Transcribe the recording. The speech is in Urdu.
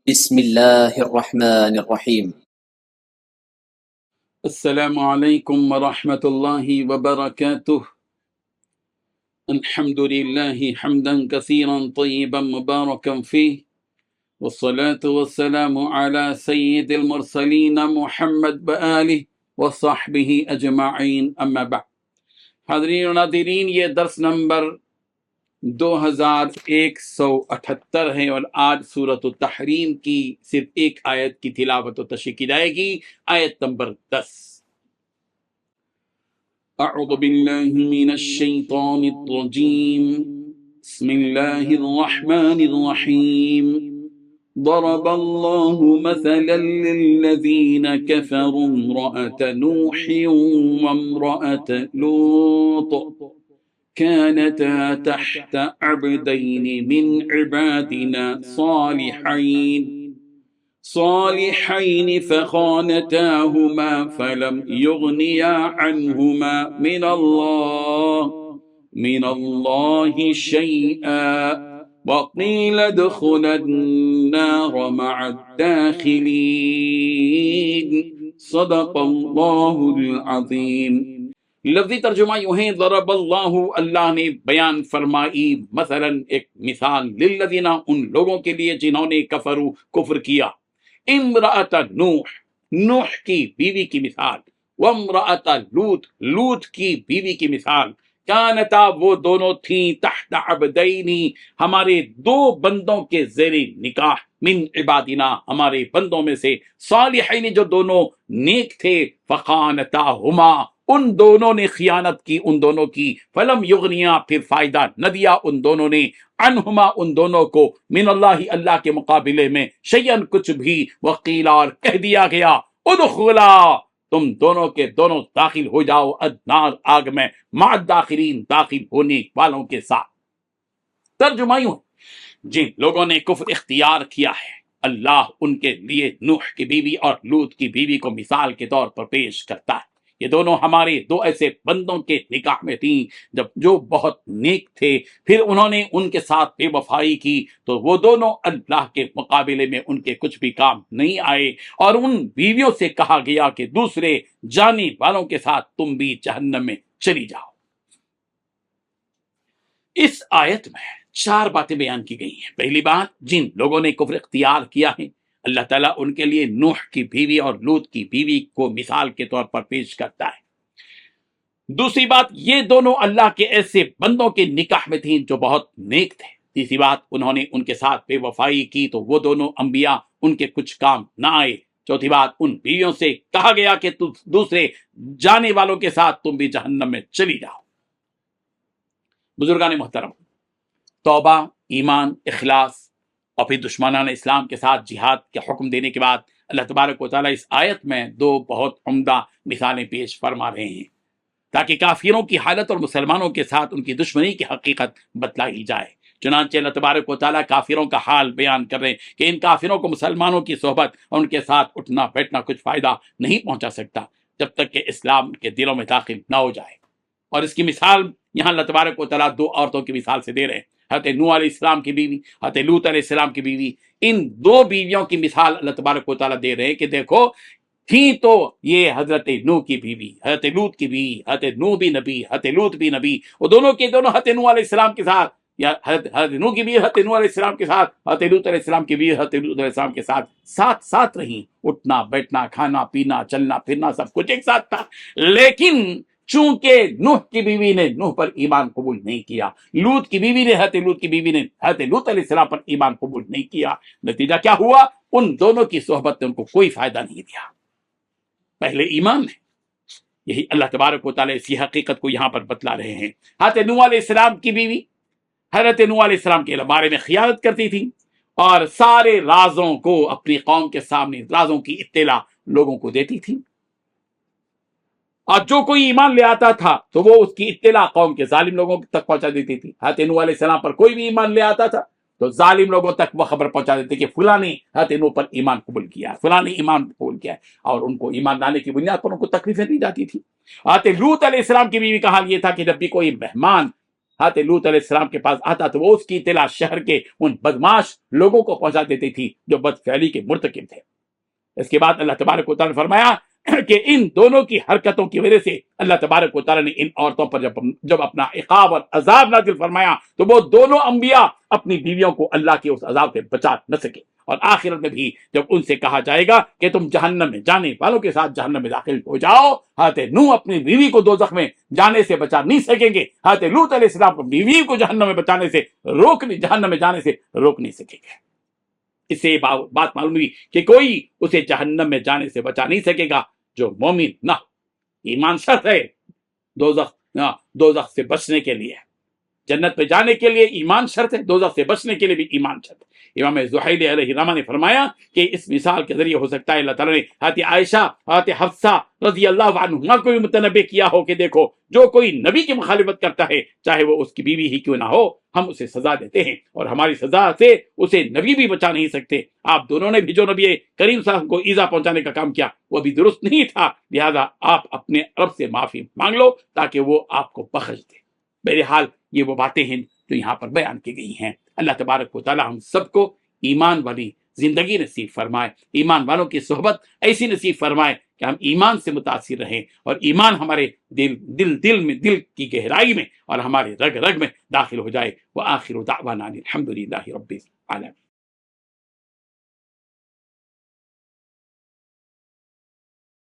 بسم الله الرحمن الرحيم. السلام عليكم ورحمة الله وبركاته. الحمد لله حمدا كثيرا طيبا مباركا فيه، والصلاة والسلام على سيد المرسلين محمد وآله وصحبه أجمعين، أما بعد. حاضرین و ناظرین، یہ درس نمبر 2178 ہے، اور آج سورۃ التحریم کی صرف ایک آیت کی تلاوت و تشریح کی جائے گی، آیت نمبر 10۔ اعوذ باللہ من الشیطان الرجیم، بسم اللہ الرحمن الرحیم۔ ضرب اللہ مثلا للذین کفروا امرأة نوح وامرأة لوط كانتا تحت عبدين من عبادنا صالحين فخانتاهما فلم يغنيا عنهما من الله شيئا وقيل ادخلا النار مع الداخلين۔ صدق اللہ العظیم۔ لفظی ترجمہ یوں ہے، ضرب اللہ، اللہ نے بیان فرمائی، مثلا ایک مثال، للذین، ان لوگوں کے لیے جنہوں نے کفروا، کفر کیا، امرأۃ نوح، نوح کی بیوی کی مثال، وامرأۃ لوط، لوط کی بیوی کی مثال، کانتا، وہ دونوں تھیں، تحت عبدینی، ہمارے دو بندوں کے زیر نکاح، من عبادنا، ہمارے بندوں میں سے، صالحین، جو دونوں نیک تھے، فخانتاہما، ان دونوں نے خیانت کی، ان دونوں کی، فلم یغنیا، پھر فائدہ نہ دیا ان دونوں نے، عنہما، ان دونوں کو، من اللہ، اللہ کے مقابلے میں، شیئن، کچھ بھی، وقیل، اور کہہ دیا گیا، ادخلا، تم دونوں کے دونوں داخل ہو جاؤ، النار، آگ میں، مع الداخلین، داخل ہونے والوں کے ساتھ۔ ترجمہ یوں، جن لوگوں نے کفر اختیار کیا ہے، اللہ ان کے لیے نوح کی بیوی اور لوط کی بیوی کو مثال کے طور پر پیش کرتا ہے۔ یہ دونوں ہمارے دو ایسے بندوں کے نکاح میں تھیں جو بہت نیک تھے، پھر انہوں نے ان کے ساتھ بے وفائی کی تو وہ دونوں اللہ کے مقابلے میں ان کے کچھ بھی کام نہیں آئے، اور ان بیویوں سے کہا گیا کہ دوسرے جانے والوں کے ساتھ تم بھی جہنم میں چلی جاؤ۔ اس آیت میں 4 باتیں بیان کی گئی ہیں۔ پہلی بات، جن لوگوں نے کفر اختیار کیا ہے، اللہ تعالیٰ ان کے لیے نوح کی بیوی اور لوط کی بیوی کو مثال کے طور پر پیش کرتا ہے۔ دوسری بات، یہ دونوں اللہ کے ایسے بندوں کے نکاح میں تھیں جو بہت نیک تھے۔ تیسری بات، انہوں نے ان کے ساتھ بے وفائی کی تو وہ دونوں انبیاء ان کے کچھ کام نہ آئے۔ چوتھی بات، ان بیویوں سے کہا گیا کہ تم دوسرے جانے والوں کے ساتھ تم بھی جہنم میں چلی جاؤ۔ بزرگان محترم، توبہ، ایمان، اخلاص، اور پھر دشمنان اسلام کے ساتھ جہاد کے حکم دینے کے بعد اللہ تبارک و تعالیٰ اس آیت میں 2 بہت عمدہ مثالیں پیش فرما رہے ہیں تاکہ کافروں کی حالت اور مسلمانوں کے ساتھ ان کی دشمنی کی حقیقت بتلائی جائے۔ چنانچہ اللہ تبارک و تعالیٰ کافروں کا حال بیان کر رہے ہیں کہ ان کافروں کو مسلمانوں کی صحبت اور ان کے ساتھ اٹھنا بیٹھنا کچھ فائدہ نہیں پہنچا سکتا جب تک کہ اسلام کے دلوں میں داخل نہ ہو جائے۔ اور اس کی مثال یہاں اللہ تبارک و تعالیٰ 2 عورتوں کی مثال سے دے رہے ہیں، حضرت نوح علیہ السلام کی بیوی، حضرت لوط علیہ السلام کی بیوی۔ ان 2 بیویوں کی مثال اللہ تبارک و تعالیٰ دے رہے ہیں کہ دیکھو، تھی تو یہ حضرت نوح کی بیوی، حضرت لوط کی بیوی، حضرت نوح بھی نبی، حضرت لوط بھی نبی، وہ دونوں کے دونوں حضرت نوح علیہ السلام کے ساتھ، یا حضرت نوح کی بیوی حضرت نوح علیہ السلام کے ساتھ، حضرت لوط علیہ السلام کی بیوی حضرت لوط علیہ السلام کے ساتھ ساتھ رہیں، اٹھنا بیٹھنا، کھانا پینا، چلنا پھرنا، سب کچھ ایک ساتھ تھا۔ لیکن چونکہ نوح کی بیوی نے نوح پر ایمان قبول نہیں کیا، لوط کی بیوی نے حضرت لوط کی بیوی نے حضرت لوط علیہ السلام پر ایمان قبول نہیں کیا، نتیجہ کیا ہوا؟ ان دونوں کی صحبت نے ان کو کوئی فائدہ نہیں دیا۔ پہلے ایمان ہے، یہی اللہ تبارک و تعالیٰ اسی حقیقت کو یہاں پر بتلا رہے ہیں۔ حضرت نوح علیہ السلام کی بیوی حضرت نوح علیہ السلام کے بارے میں خیانت کرتی تھی اور سارے رازوں کو اپنی قوم کے سامنے، رازوں کی اطلاع لوگوں کو دیتی تھی، اور جو کوئی ایمان لے آتا تھا تو وہ اس کی اطلاع قوم کے ظالم لوگوں تک پہنچا دیتی تھی۔ حضرت نوح علیہ السلام پر کوئی بھی ایمان لے آتا تھا تو ظالم لوگوں تک وہ خبر پہنچا دیتے کہ فلاں نے حضرت نوح پر ایمان قبول کیا ہے، فلاں نے ایمان قبول کیا ہے، اور ان کو ایمان لانے کی بنیاد پر ان کو تکلیفیں دی جاتی تھی۔ حضرت لوط علیہ السلام کی بیوی کا حال یہ تھا کہ جب بھی کوئی مہمان حضرت لوط علیہ السلام کے پاس آتا تو وہ اس کی اطلاع شہر کے ان بدماش لوگوں کو پہنچا دیتی تھی جو بدفعلی کے مرتکب تھے۔ اس کے بعد اللہ تبارک و تعالیٰ نے فرمایا کہ ان دونوں کی حرکتوں کی وجہ سے اللہ تبارک و تعالیٰ نے ان عورتوں پر جب اپنا عقاب اور عذاب نازل فرمایا تو وہ دونوں انبیاء اپنی بیویوں کو اللہ کے اس عذاب سے بچا نہ سکے، اور آخرت میں بھی جب ان سے کہا جائے گا کہ تم جہنم میں جانے والوں کے ساتھ جہنم میں داخل ہو جاؤ، حضرت نوح اپنی بیوی کو دوزخ میں جانے سے بچا نہیں سکیں گے، حضرت لوط علیہ السلام اپنی بیوی کو جہنم میں جانے سے روک نہیں سکیں گے۔ اس سے یہ بات معلوم ہوئی کہ کوئی اسے جہنم میں جانے سے بچا نہیں سکے گا جو مومن نہ ہو۔ ایمان شرط ہے دوزخ سے بچنے کے لیے، جنت میں جانے کے لیے ایمان شرط ہے، دوزخ سے بچنے کے لیے بھی ایمان شرط ہے۔ امام زحیلی علیہ الرحمہ نے فرمایا کہ اس مثال کے ذریعے ہو سکتا ہے اللہ تعالیٰ نے حضرت عائشہ حضرت حفصہ رضی اللہ عنہما کو بھی متنبہ کیا ہو کہ دیکھو جو کوئی نبی کی مخالفت کرتا ہے چاہے وہ اس کی بیوی ہی کیوں نہ ہو، ہم اسے سزا دیتے ہیں اور ہماری سزا سے اسے نبی بھی بچا نہیں سکتے۔ آپ دونوں نے بھی جو نبی کریم صلی اللہ علیہ وسلم کو ایذا پہنچانے کا کام کیا وہ بھی درست نہیں تھا، لہذا آپ اپنے رب سے معافی مانگ لو تاکہ وہ آپ کو بخش دے۔ بہرحال یہ وہ باتیں ہیں جو یہاں پر بیان کی گئی ہیں۔ اللہ تبارک و تعالیٰ ہم سب کو ایمان والی زندگی نصیب فرمائے، ایمان والوں کی صحبت ایسی نصیب فرمائے کہ ہم ایمان سے متاثر رہیں اور ایمان ہمارے دل کی گہرائی میں اور ہمارے رگ رگ میں داخل ہو جائے۔ وآخر دعوانا الحمد للہ رب العالمین۔